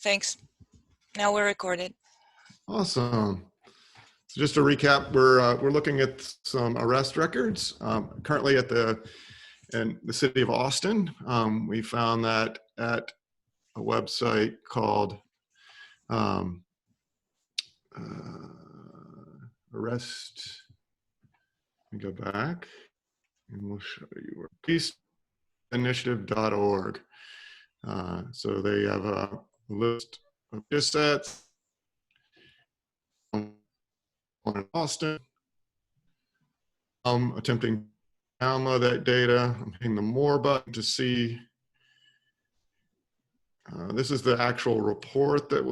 Thanks. Now we're recorded. Awesome. So just to recap, we're looking at some arrest records. Currently in the city of Austin. We found that at a website called arrest. Let me go back and we'll show you where peaceinitiative.org. So they have a list of datasets in Austin. I'm attempting to download that data. I'm hitting the more button to see. This is the actual report that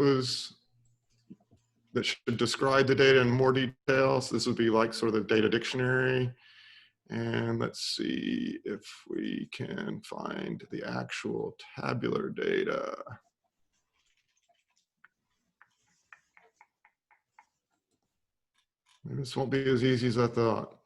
should describe the data in more detail. So this would be like sort of the data dictionary. And let's see if we can find the actual tabular data. Maybe this won't be as easy as I thought.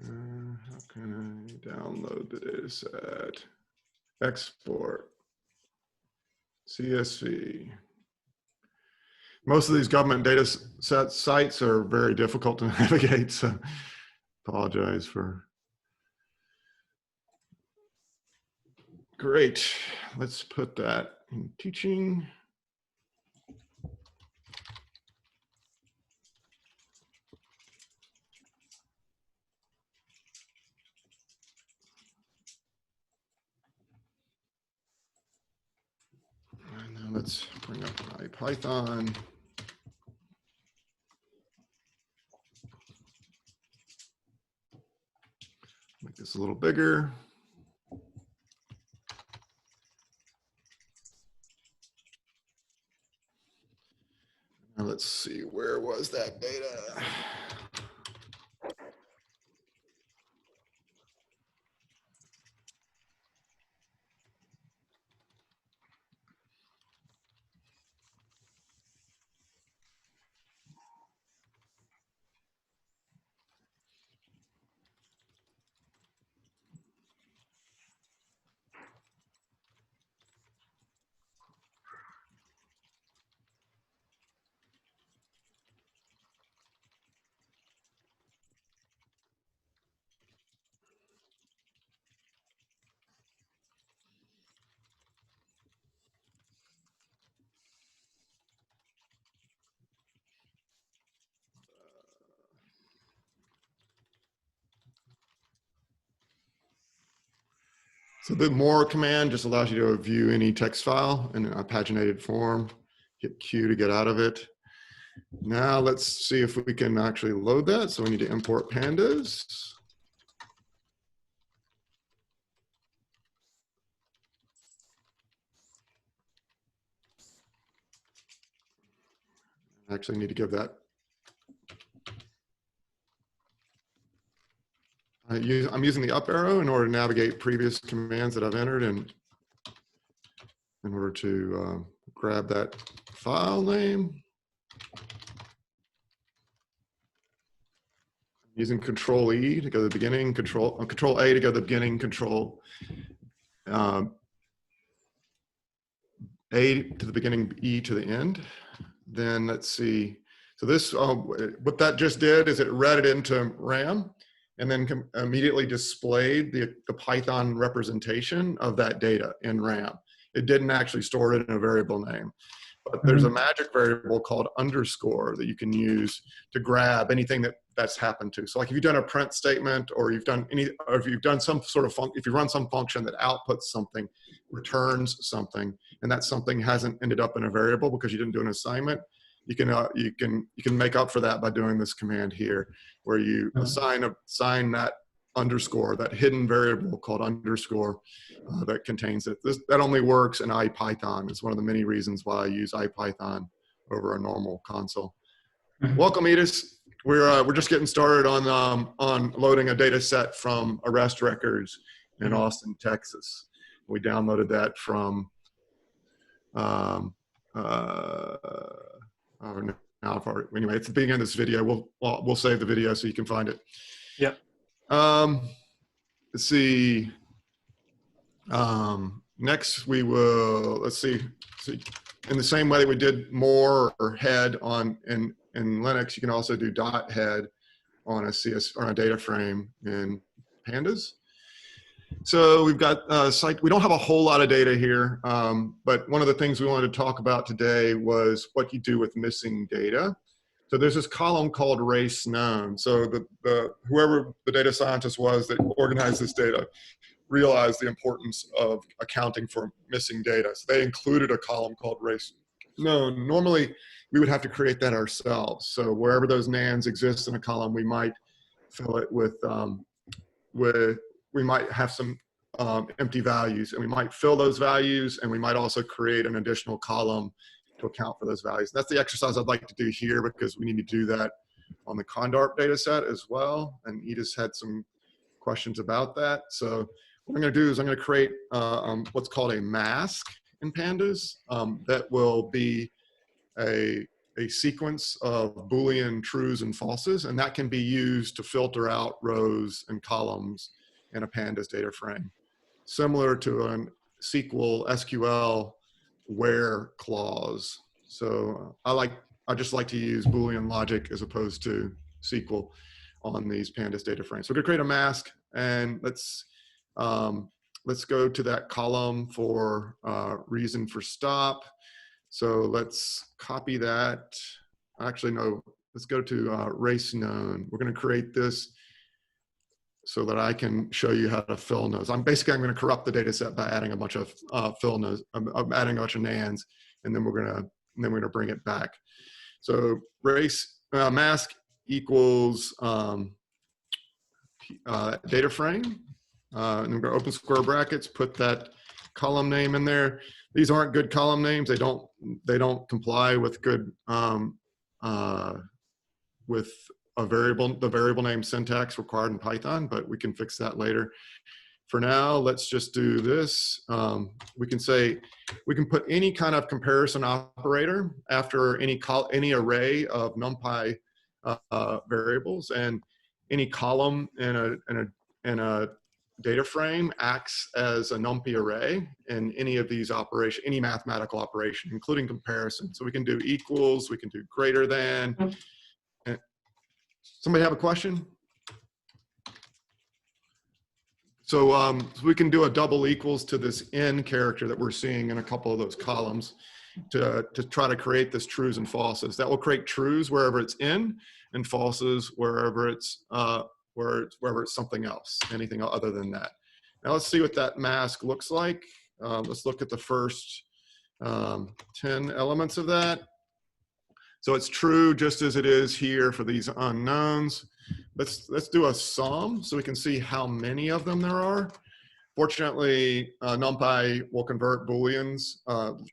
How can I download the data set? Export. CSV. Most of these government data set sites are very difficult to navigate, so apologize for. Great, let's put that in teaching. And now let's bring up my Python. Make this a little bigger. Now let's see, where was that data? So the more command just allows you to view any text file in a paginated form. Hit Q to get out of it. Now let's see if we can actually load that. So we need to import pandas. I actually need to give that. I'm using the up arrow in order to navigate previous commands that I've entered in order to grab that file name. Using Control E to go to the beginning, Control A to go to the beginning, Control A to the beginning, E to the end. Then let's see. So this, what that just did is it read it into RAM and then immediately displayed the Python representation of that data in RAM. It didn't actually store it in a variable name. But there's a magic variable called underscore that you can use to grab anything that's happened to. So like if you've done a print statement or you've done if you've done some sort of if you run some function that outputs something, returns something, and that something hasn't ended up in a variable because you didn't do an assignment, you can make up for that by doing this command here, where you assign that underscore, that hidden variable called underscore that contains it. That only works in IPython. It's one of the many reasons why I use IPython over a normal console. Welcome, Edis. We're just getting started on loading a data set from arrest records in Austin, Texas. We downloaded that from anyway, it's the beginning of this video. We'll save the video so you can find it. Yep. Let's see. Next, we will, let's see, in the same way that we did more or head on in Linux, you can also do dot head on a CS or a data frame in Pandas. So we've got we don't have a whole lot of data here, but one of the things we wanted to talk about today was what you do with missing data. So there's this column called race known. So whoever the data scientist was that organized this data realized the importance of accounting for missing data. So they included a column called race known. Normally, we would have to create that ourselves. So wherever those nans exist in a column, we might fill it with we might have some empty values, and we might fill those values, and we might also create an additional column to account for those values. And that's the exercise I'd like to do here, because we need to do that on the Condarp data set as well. And Edith had some questions about that. So what I'm going to do is I'm going to create what's called a mask in Pandas that will be a sequence of Boolean trues and falses, and that can be used to filter out rows and columns in a Pandas data frame, similar to an SQL where clause. So I just like to use Boolean logic as opposed to SQL on these Pandas data frames. So we're gonna create a mask, and let's go to that column for reason for stop. So let's copy that. Actually, no, let's go to race known. We're going to create this so that I can show you how to fill nodes. I'm going to corrupt the data set by adding a bunch of fill nodes. I'm adding a bunch of nans, and then we're going to bring it back. So race mask equals data frame. And we're going to open square brackets, put that column name in there. These aren't good column names. They don't comply with good with the variable name syntax required in Python, but we can fix that later. For now, let's just do this. We can put any kind of comparison operator after any array of NumPy variables, and any column in a data frame acts as a NumPy array in any of these operations, any mathematical operation, including comparison. So we can do equals, we can do greater than. Somebody have a question? So we can do a double equals to this n character that we're seeing in a couple of those columns to try to create this trues and falses. That will create trues wherever it's in, and falses wherever it's something else, anything other than that. Now let's see what that mask looks like. Let's look at the first 10 elements of that. So it's true just as it is here for these unknowns. Let's do a sum so we can see how many of them there are. Fortunately, NumPy will convert Booleans,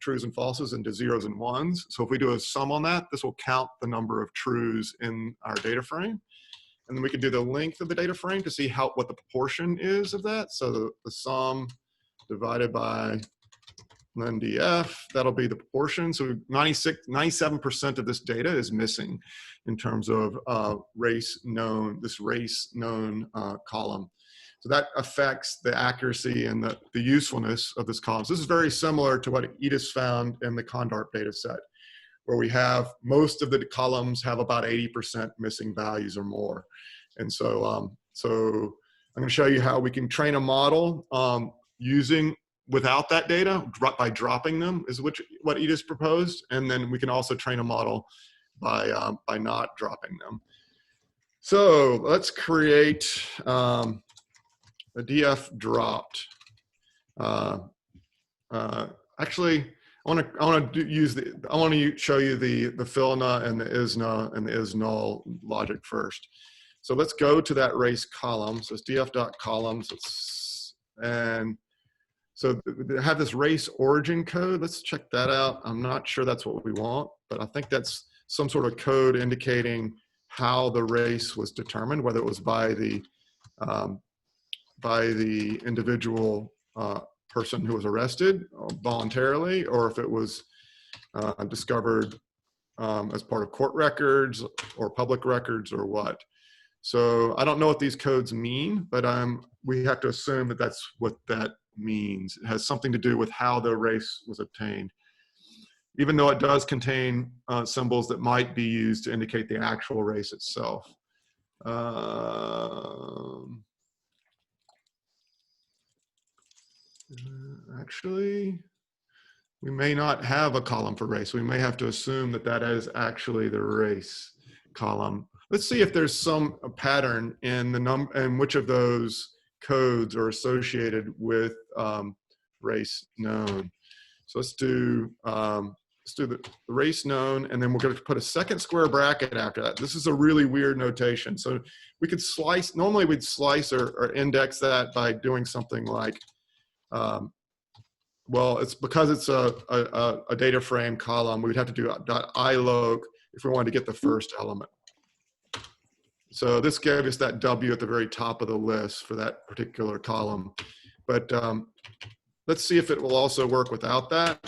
trues and falses, into zeros and ones. So if we do a sum on that, this will count the number of trues in our data frame. And then we can do the length of the data frame to see what the proportion is of that. So the sum divided by df, that'll be the proportion. So 97% of this data is missing in terms of this race known column. So that affects the accuracy and the usefulness of this column. So this is very similar to what Edith found in the Condarp data set, where we have most of the columns have about 80% missing values or more. And so, I'm going to show you how we can train a model without that data by dropping them, is what Edith proposed. And then we can also train a model by not dropping them. So let's create a df dropped. Actually, I want to show you the filna and the isna and the isnull logic first. So let's go to that race column. So it's df.columns. And so they have this race origin code. Let's check that out. I'm not sure that's what we want, but I think that's some sort of code indicating how the race was determined, whether it was by the individual person who was arrested voluntarily, or if it was discovered as part of court records or public records or what. So I don't know what these codes mean, but we have to assume that that's what that means. It has something to do with how the race was obtained, even though it does contain symbols that might be used to indicate the actual race itself. Actually, we may not have a column for race. We may have to assume that that is actually the race column. Let's see if there's some pattern in in which of those codes are associated with race known. So let's do the race known, and then we're going to put a second square bracket after that. This is a really weird notation. So we could slice, normally we'd slice or index that by doing something like, well, it's because it's a data frame column, we would have to do .iloc if we wanted to get the first element. So this gave us that W at the very top of the list for that particular column. But let's see if it will also work without that.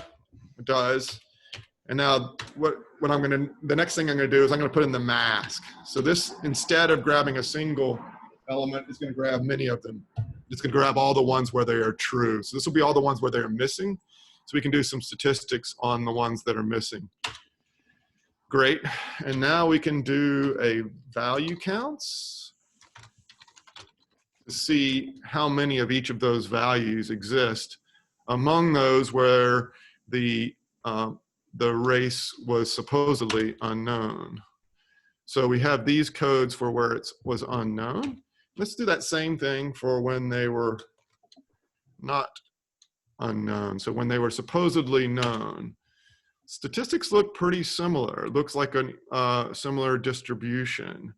It does. And now the next thing I'm gonna do is I'm gonna put in the mask. So this, instead of grabbing a single element, is gonna grab many of them. It's gonna grab all the ones where they are true. So this will be all the ones where they are missing. So we can do some statistics on the ones that are missing. Great, and now we can do a value counts to see how many of each of those values exist among those where the race was supposedly unknown. So we have these codes for where it was unknown. Let's do that same thing for when they were not unknown. So when they were supposedly known. Statistics look pretty similar. It looks like a similar distribution.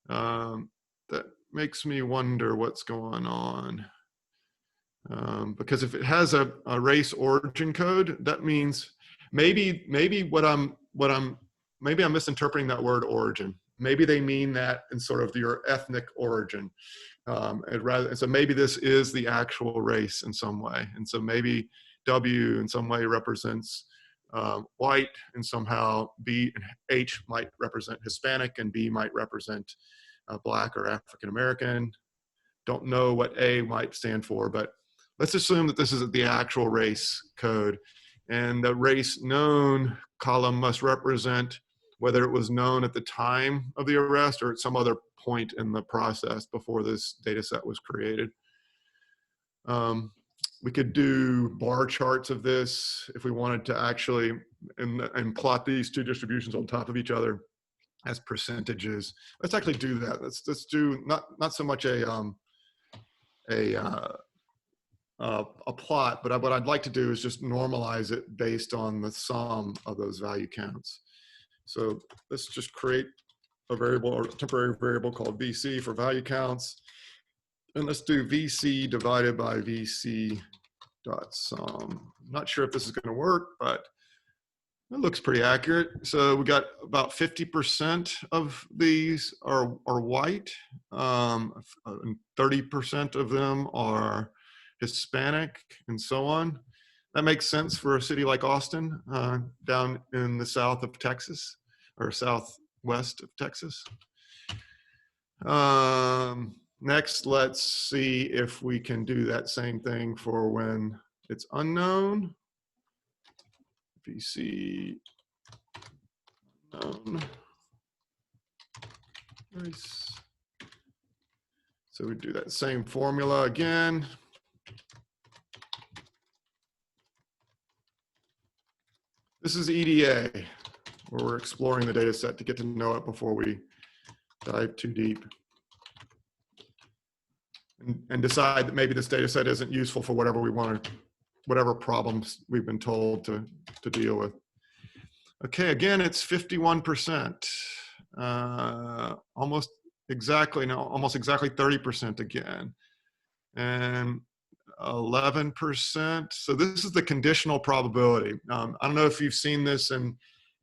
That makes me wonder what's going on. Because if it has a race origin code, that means maybe I'm misinterpreting that word origin. Maybe they mean that in sort of your ethnic origin. And so maybe this is the actual race in some way. And so maybe W in some way represents white, and somehow B and H might represent Hispanic, and B might represent Black or African American. Don't know what A might stand for, but let's assume that this is the actual race code, and the race known column must represent whether it was known at the time of the arrest or at some other point in the process before this data set was created. We could do bar charts of this if we wanted to actually and plot these two distributions on top of each other as percentages. Let's actually do that. Let's do not so much a plot, but what I'd like to do is just normalize it based on the sum of those value counts. So let's just create a variable or temporary variable called VC for value counts. And let's do VC divided by VC dot sum. I'm not sure if this is going to work, but it looks pretty accurate. So we got about 50% of these are white, and 30% of them are Hispanic, and so on. That makes sense for a city like Austin, down in the south of Texas, or southwest of Texas. Next, let's see if we can do that same thing for when it's unknown. VC unknown race. So we do that same formula again. This is EDA, where we're exploring the data set to get to know it before we dive too deep. And decide that maybe this data set isn't useful for whatever we want to, whatever problems we've been told to deal with. Okay, again, it's 51%. Almost exactly 30% again. And 11%. So this is the conditional probability. I don't know if you've seen this in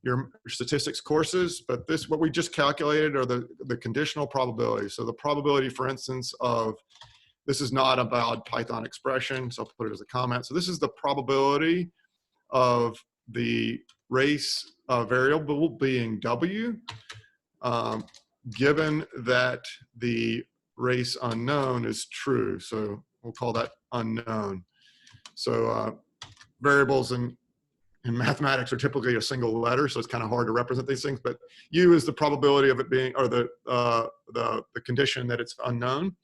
your statistics courses, but what we just calculated are the conditional probability. So the probability, for instance, of, this is not a valid Python expression, so I'll put it as a comment. So this is the probability of the race variable being W, given that the race unknown is true. So we'll call that unknown. So variables in mathematics are typically a single letter, so it's kind of hard to represent these things, but U is the probability of it being, or the condition that it's unknown,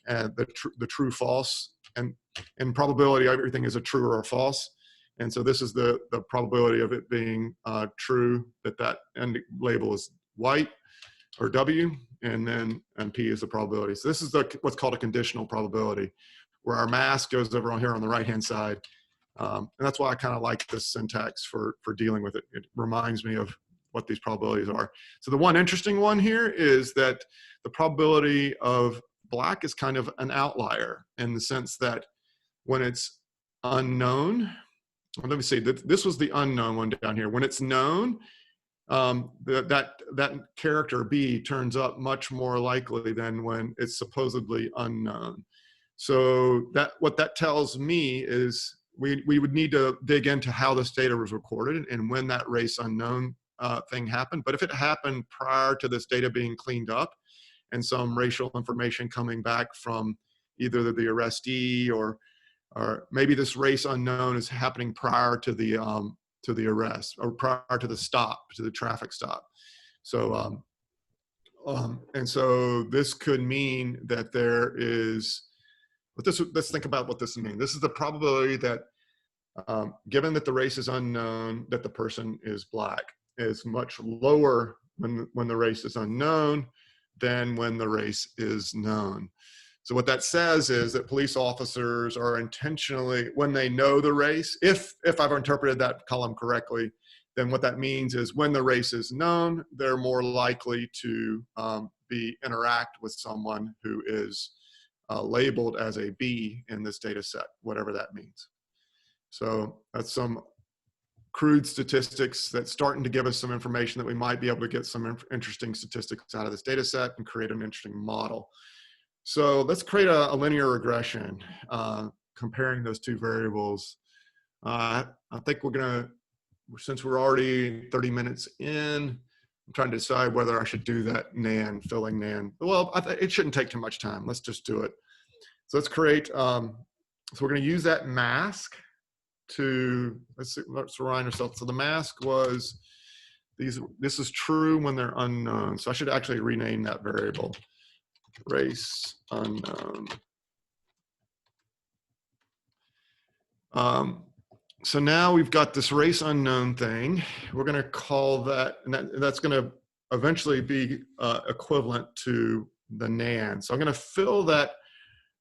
and the true false, and in probability everything is a true or a false. And so this is the probability of it being true, that end label is white or W, and then P is the probability. So this is what's called a conditional probability, where our mask goes over on here on the right-hand side. And that's why I kind of like this syntax for dealing with it. It reminds me of what these probabilities are. So the one interesting one here is that the probability of black is kind of an outlier, in the sense that when it's unknown, well, let me see, this was the unknown one down here. When it's known, that character B turns up much more likely than when it's supposedly unknown. So what that tells me is we would need to dig into how this data was recorded and when that race unknown thing happened. But if it happened prior to this data being cleaned up and some racial information coming back from either the arrestee, or maybe this race unknown is happening prior to the arrest, or prior to the stop, to the traffic stop. So and so this could mean that there is, but let's think about what this means. This is the probability that, given that the race is unknown, that the person is black, is much lower when the race is unknown than when the race is known. So what that says is that police officers are intentionally, when they know the race, if I've interpreted that column correctly, then what that means is when the race is known, they're more likely to interact with someone who is labeled as a B in this data set, whatever that means. So that's some crude statistics that's starting to give us some information that we might be able to get some interesting statistics out of this data set and create an interesting model. So let's create a linear regression comparing those two variables. I think we're gonna, since we're already 30 minutes in, I'm trying to decide whether I should do that filling NaN. Well, it shouldn't take too much time. Let's just do it. So let's create, so we're gonna use that mask to, let's remind ourselves. So the mask was, this is true when they're unknown. So I should actually rename that variable, race unknown. So now we've got this race unknown thing. We're going to call that, and that's going to eventually be equivalent to the NaN. So I'm going to fill that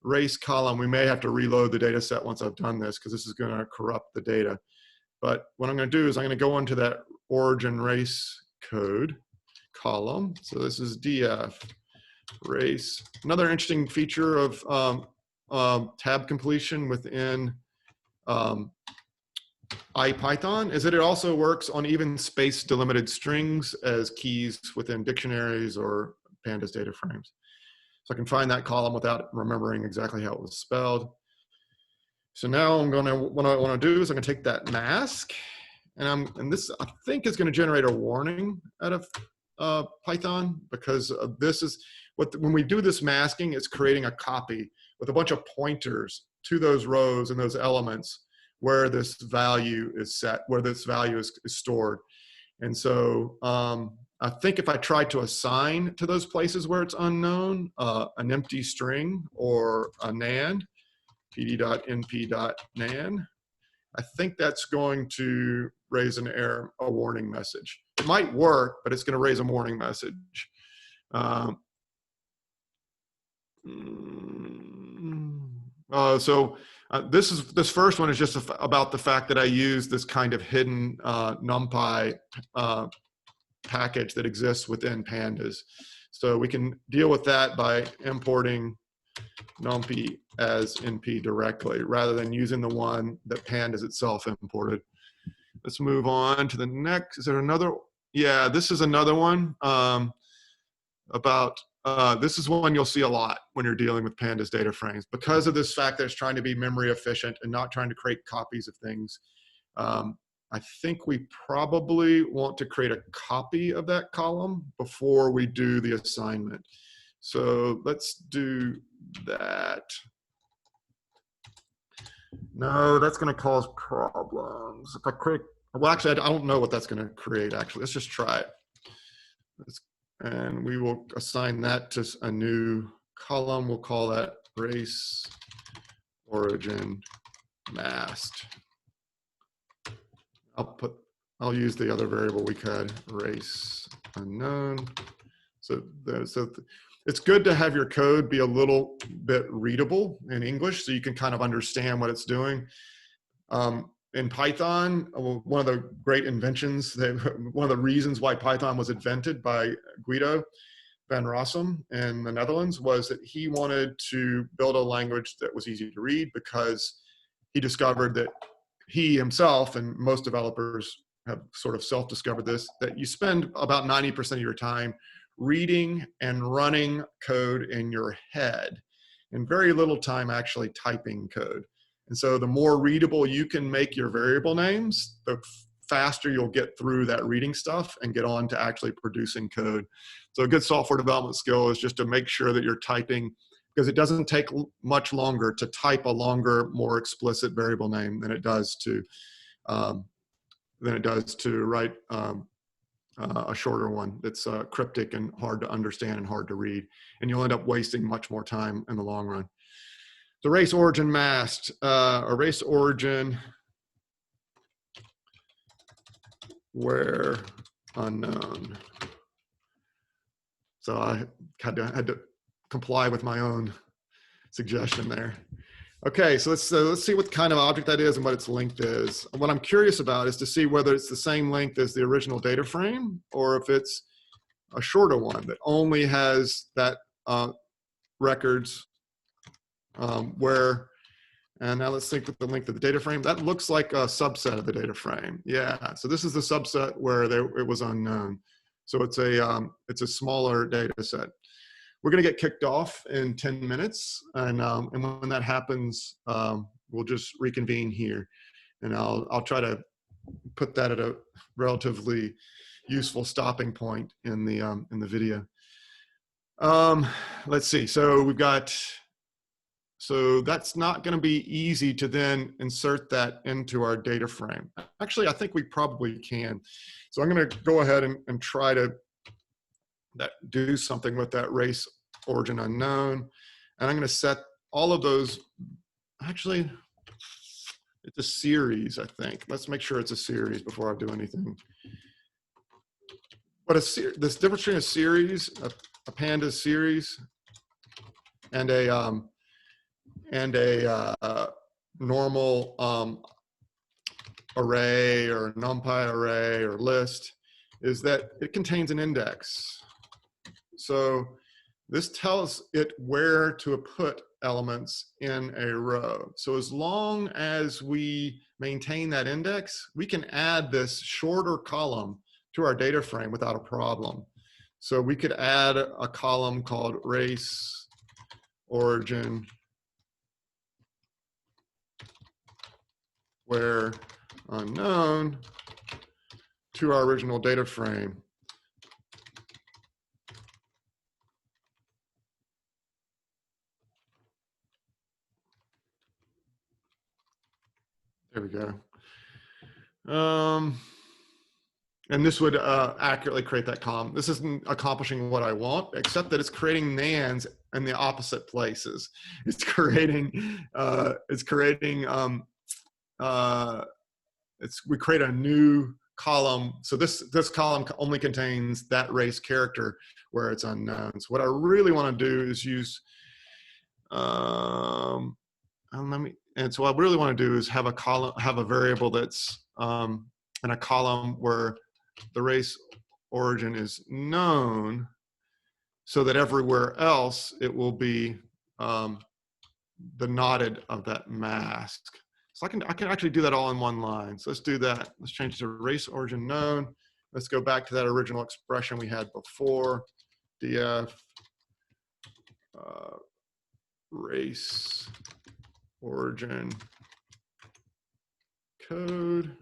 race column. We may have to reload the data set once I've done this, because this is going to corrupt the data. But what I'm going to do is I'm going to go into that origin race code column. So this is df race. Another interesting feature of tab completion within IPython is that it also works on even space delimited strings as keys within dictionaries or Pandas data frames. So I can find that column without remembering exactly how it was spelled. So now what I want to do is I'm going to take that mask, and this I think is going to generate a warning out of Python, because this is when we do this masking, it's creating a copy with a bunch of pointers to those rows and those elements where this value is set, where this value is stored. And so I think if I try to assign to those places where it's unknown an empty string or a NaN, pd.np.nan, I think that's going to raise an error, a warning message. It might work, but it's going to raise a warning message. This first one is just about the fact that I use this kind of hidden NumPy package that exists within Pandas. So we can deal with that by importing NumPy as NP directly, rather than using the one that Pandas itself imported. Let's move on to the next. Is there another? Yeah, this is another one this is one you'll see a lot when you're dealing with Pandas data frames, because of this fact that it's trying to be memory efficient and not trying to create copies of things. I I think we probably want to create a copy of that column before we do the assignment. So let's do that. No, that's going to cause problems. If I create, well, actually, I don't know what that's going to create, actually. Let's just try it. And we will assign that to a new column. We'll call that race origin masked. I'll use the other variable we had, race unknown. So it's good to have your code be a little bit readable in English so you can kind of understand what it's doing. In Python, one of the great inventions, one of the reasons why Python was invented by Guido van Rossum in the Netherlands was that he wanted to build a language that was easy to read, because he discovered that he himself, and most developers have sort of self-discovered this, that you spend about 90% of your time reading and running code in your head and very little time actually typing code. And so the more readable you can make your variable names, the faster you'll get through that reading stuff and get on to actually producing code. So a good software development skill is just to make sure that you're typing, because it doesn't take much longer to type a longer, more explicit variable name than it does to write a shorter one that's cryptic and hard to understand and hard to read. And you'll end up wasting much more time in the long run. The race origin masked, a race origin where unknown. So I had to comply with my own suggestion there. Okay, so let's see what kind of object that is and what its length is. What I'm curious about is to see whether it's the same length as the original data frame, or if it's a shorter one that only has that records where. And now let's think with the length of the data frame. That looks like a subset of the data frame. Yeah, so this is the subset where it was unknown. So it's a smaller data set. We're gonna get kicked off in 10 minutes. And when that happens, we'll just reconvene here. And I'll try to put that at a relatively useful stopping point in the video. Let's see, so that's not going to be easy to then insert that into our data frame. Actually, I think we probably can. So I'm going to go ahead and try to do something with that race origin unknown. And I'm going to set all of those. Actually, it's a series, I think. Let's make sure it's a series before I do anything. But this difference between a series, a Pandas series, and a normal array or NumPy array or list is that it contains an index. So this tells it where to put elements in a row. So as long as we maintain that index, we can add this shorter column to our data frame without a problem. So we could add a column called race origin where unknown to our original data frame. There we go. And this would accurately create that column. This isn't accomplishing what I want, except that it's creating nans in the opposite places. It's creating, we create a new column. So this column only contains that race character where it's unknown. So what I really want to do is use, and so what I really want to do is have a column, have a variable that's in a column where the race origin is known, so that everywhere else it will be the knotted of that mask. So I can actually do that all in one line. So let's do that. Let's change to race origin known. Let's go back to that original expression we had before. df race origin code.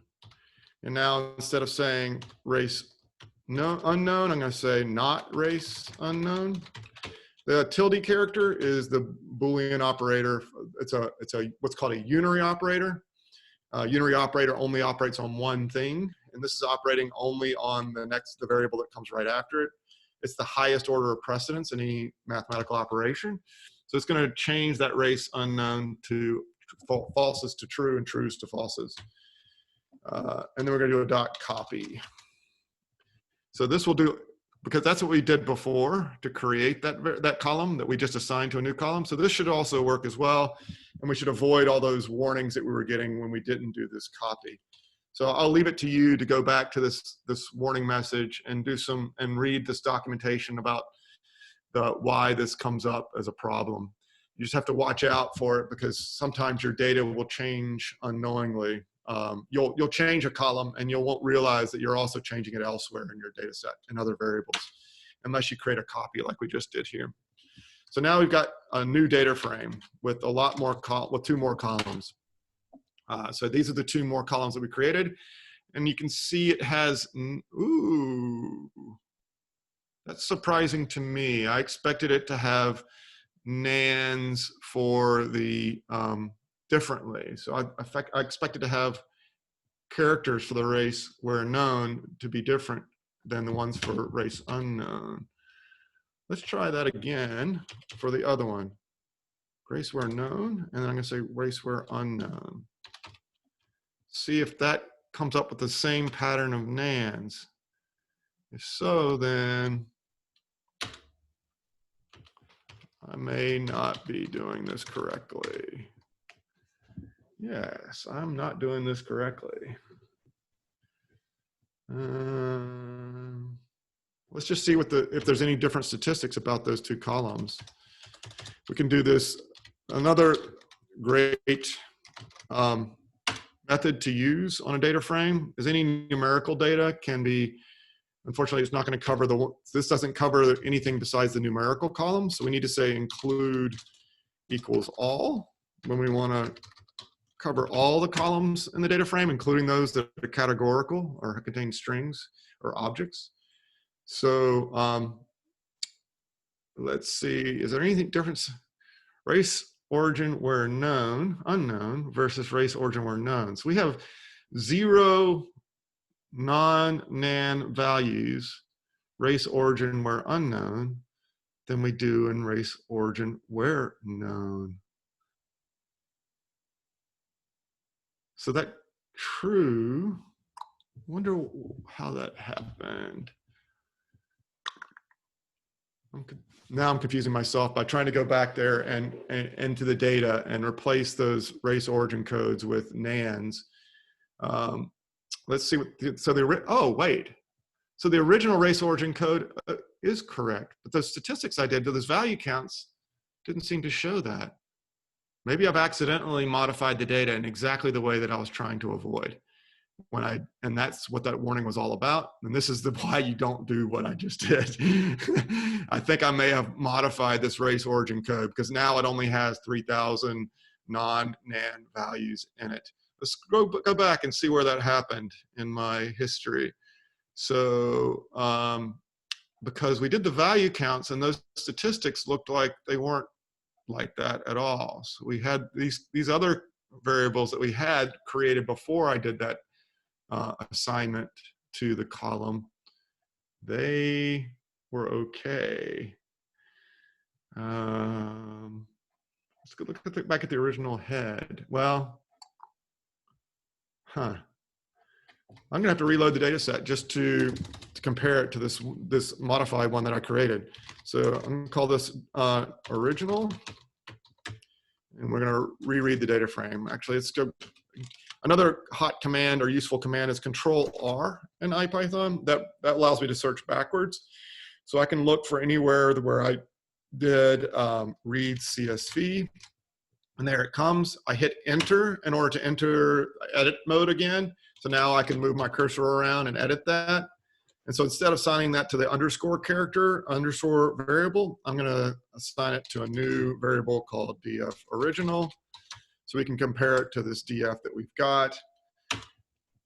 And now instead of saying race unknown, I'm going to say not race unknown. The tilde character is the Boolean operator. It's a what's called a unary operator. Unary operator only operates on one thing, and this is operating only on the variable that comes right after it. It's the highest order of precedence in any mathematical operation. So it's going to change that race unknown to falses to true and trues to falses. And then we're going to do a dot copy. So this will do, because that's what we did before to create that column that we just assigned to a new column. So this should also work as well. And we should avoid all those warnings that we were getting when we didn't do this copy. So I'll leave it to you to go back to this warning message and read this documentation about why this comes up as a problem. You just have to watch out for it because sometimes your data will change unknowingly. You'll change a column and you won't realize that you're also changing it elsewhere in your data set and other variables, unless you create a copy like we just did here. So now we've got a new data frame with a lot more, with 2 more columns. So these are the 2 more columns that we created. And you can see it has, ooh, that's surprising to me. I expected it to have nans for the differently. So I expected to have characters for the race where known to be different than the ones for race unknown. Let's try that again for the other one. Race where known, and then I'm going to say race where unknown. See if that comes up with the same pattern of nans. If so, then I may not be doing this correctly. Yes, I'm not doing this correctly. Let's just see if there's any different statistics about those 2 columns. We can do this. Another great method to use on a data frame is any numerical data can be, unfortunately, it's not going to cover this doesn't cover anything besides the numerical column. So we need to say include equals all when we want to cover all the columns in the data frame, including those that are categorical or contain strings or objects. So let's see, is there anything different? Race origin where known, unknown versus race origin where known. So we have 0 non-nan values, race origin where unknown, than we do in race origin where known. So that true, wonder how that happened. Now I'm confusing myself by trying to go back there and into the data and replace those race origin codes with nans. Let's see what, oh wait. So the original race origin code is correct, but those statistics I did to those value counts didn't seem to show that. Maybe I've accidentally modified the data in exactly the way that I was trying to avoid. And that's what that warning was all about. And this is why you don't do what I just did. I think I may have modified this race origin code because now it only has 3,000 non-nan values in it. Let's go back and see where that happened in my history. So because we did the value counts and those statistics looked like they weren't like that at all. So we had these other variables that we had created before I did that assignment to the column. They were okay. Let's go look back at the original head. Well, I'm gonna have to reload the data set just to compare it to this modified one that I created. So I'm gonna call this original, and we're gonna reread the data frame. Actually, let's go. Another hot command or useful command is Control-R in IPython. That allows me to search backwards. So I can look for anywhere where I did read CSV, and there it comes. I hit enter in order to enter edit mode again. So now I can move my cursor around and edit that. And so instead of assigning that to the underscore character, underscore variable, I'm gonna assign it to a new variable called df original. So we can compare it to this df that we've got.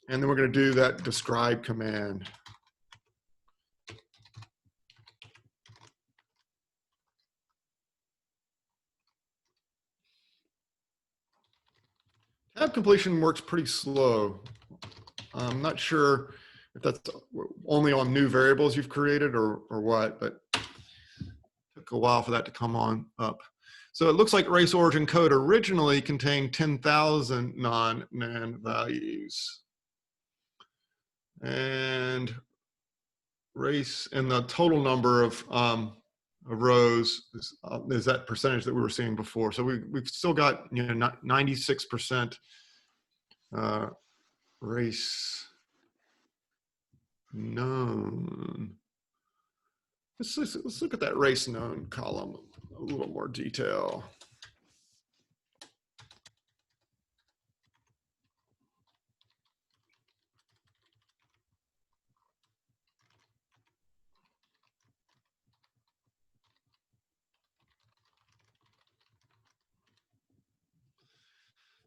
And then we're going to do that describe command. Tab completion works pretty slow. I'm not sure if that's only on new variables you've created or what, but it took a while for that to come on up. So it looks like race origin code originally contained 10,000 non-NaN values. And race and the total number of rows is that percentage that we were seeing before. So we've still got 96% race known. Let's look at that race known column a little more detail.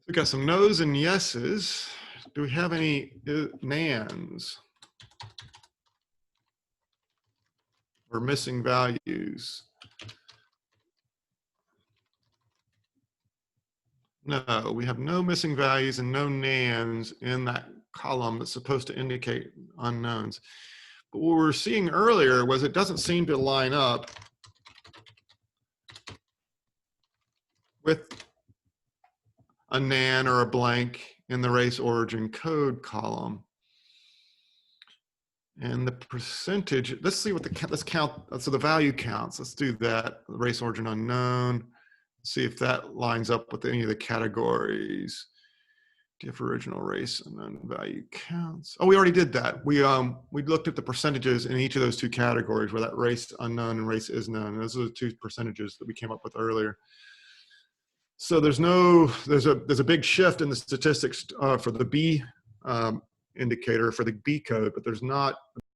We've got some no's and yeses. Do we have any nans or missing values? No, we have no missing values and no nans in that column that's supposed to indicate unknowns. But what we were seeing earlier was it doesn't seem to line up with a NaN or a blank in the race origin code column. And the percentage, let's see what let's count, so the value counts. Let's do that, the race origin unknown. See if that lines up with any of the categories. Diff original race unknown value counts. Oh, we already did that. We looked at the percentages in each of those two categories where that race unknown and race is known. Those are the two percentages that we came up with earlier. So there's a big shift in the statistics for the B indicator for the B code, but there's not